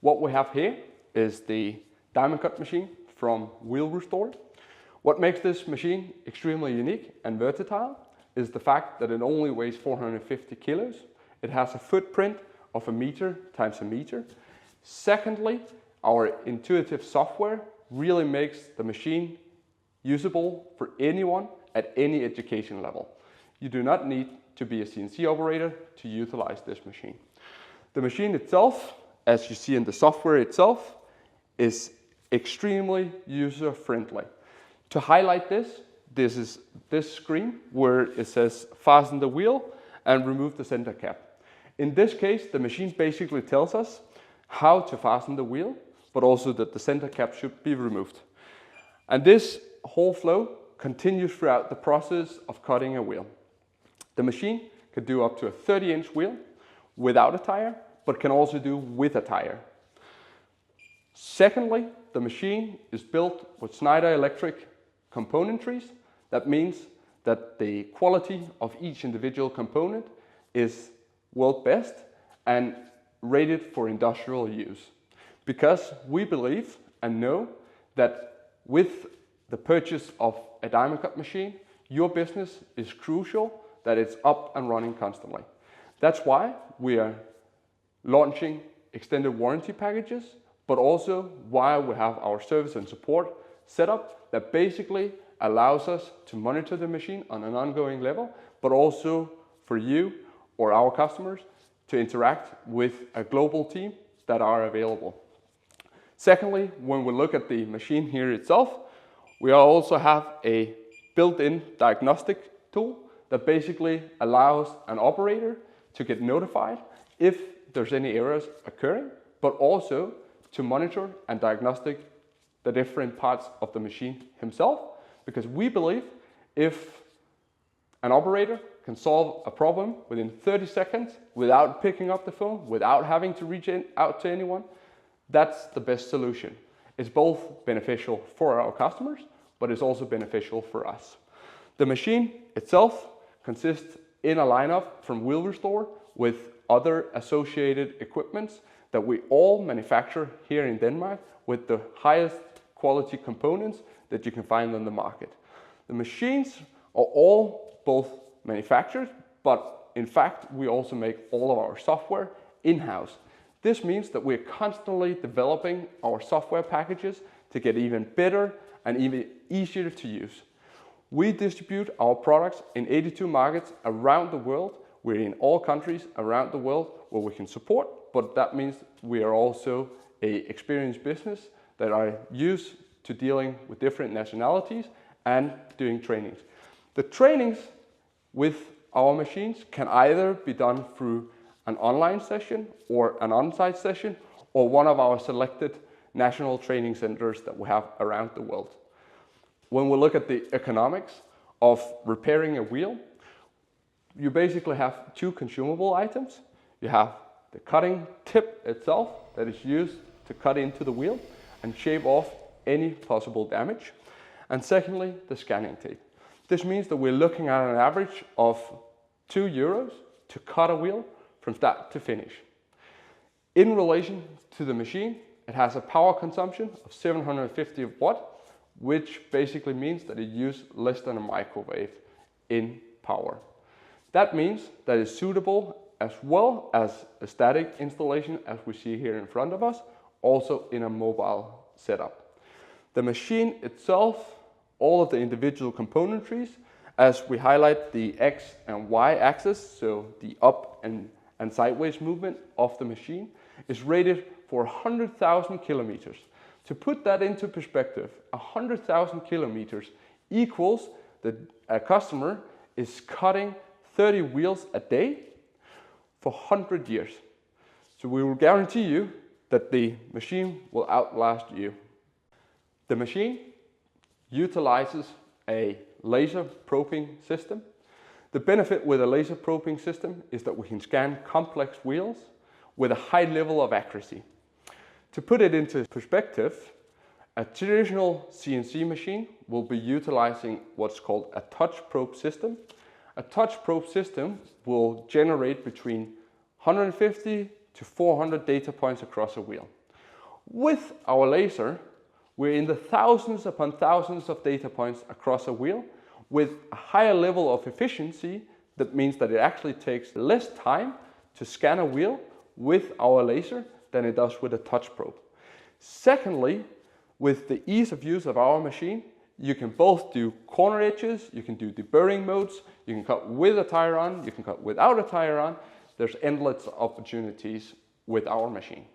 What we have here is the Diamond Cut machine from Wheel Restore. What makes this machine extremely unique and versatile is the fact that it only weighs 450 kilos. It has a footprint of 1 meter times 1 meter. Secondly, our intuitive software really makes the machine usable for anyone at any education level. You do not need to be a CNC operator to utilize this machine. The machine itself, as you see in the software itself, is extremely user-friendly. To highlight this is this screen where it says fasten the wheel and remove the center cap. In this case, the machine basically tells us how to fasten the wheel, but also that the center cap should be removed. And this whole flow continues throughout the process of cutting a wheel. The machine can do up to a 30-inch wheel without a tire, but can also do with a tire. Secondly, the machine is built with Schneider Electric componentries. That means that the quality of each individual component is world best and rated for industrial use. Because we believe and know that with the purchase of a diamond cut machine, your business is crucial that it's up and running constantly. That's why we are launching extended warranty packages, but also why we have our service and support set up that basically allows us to monitor the machine on an ongoing level, but also for you or our customers to interact with a global team that are available. Secondly, when we look at the machine here itself, we also have a built-in diagnostic tool that basically allows an operator to get notified if there's any errors occurring, but also to monitor and diagnostic the different parts of the machine himself, because we believe if an operator can solve a problem within 30 seconds without picking up the phone, without having to reach out to anyone, that's the best solution. It's both beneficial for our customers, but it's also beneficial for us. The machine itself consists in a lineup from Wheel Restore with other associated equipments that we all manufacture here in Denmark with the highest quality components that you can find on the market. The machines are all both manufactured, but in fact, we also make all of our software in-house. This means that we're constantly developing our software packages to get even better and even easier to use. We distribute our products in 82 markets around the world. We're in all countries around the world where we can support, but that means we are also an experienced business that are used to dealing with different nationalities and doing trainings. The trainings with our machines can either be done through an online session or an on-site session or one of our selected national training centers that we have around the world. When we look at the economics of repairing a wheel, you basically have two consumable items. You have the cutting tip itself that is used to cut into the wheel and shave off any possible damage. And secondly, the scanning tape. This means that we're looking at an average of €2 to cut a wheel from start to finish. In relation to the machine, it has a power consumption of 750 watt, which basically means that it uses less than a microwave in power. That means that it's suitable as well as a static installation as we see here in front of us, also in a mobile setup. The machine itself, all of the individual componentries, as we highlight the X and Y axis, so the up and sideways movement of the machine, is rated for 100,000 kilometers. To put that into perspective, 100,000 kilometers equals that a customer is cutting 30 wheels a day for 100 years. So we will guarantee you that the machine will outlast you. The machine utilizes a laser probing system. The benefit with a laser probing system is that we can scan complex wheels with a high level of accuracy. To put it into perspective, a traditional CNC machine will be utilizing what's called a touch probe system. A touch probe system will generate between 150 to 400 data points across a wheel. With our laser, we're in the thousands upon thousands of data points across a wheel with a higher level of efficiency. That means that it actually takes less time to scan a wheel with our laser than it does with a touch probe. Secondly, with the ease of use of our machine, you can both do corner edges, you can do deburring modes, you can cut with a tire on, you can cut without a tire on. There's endless opportunities with our machine.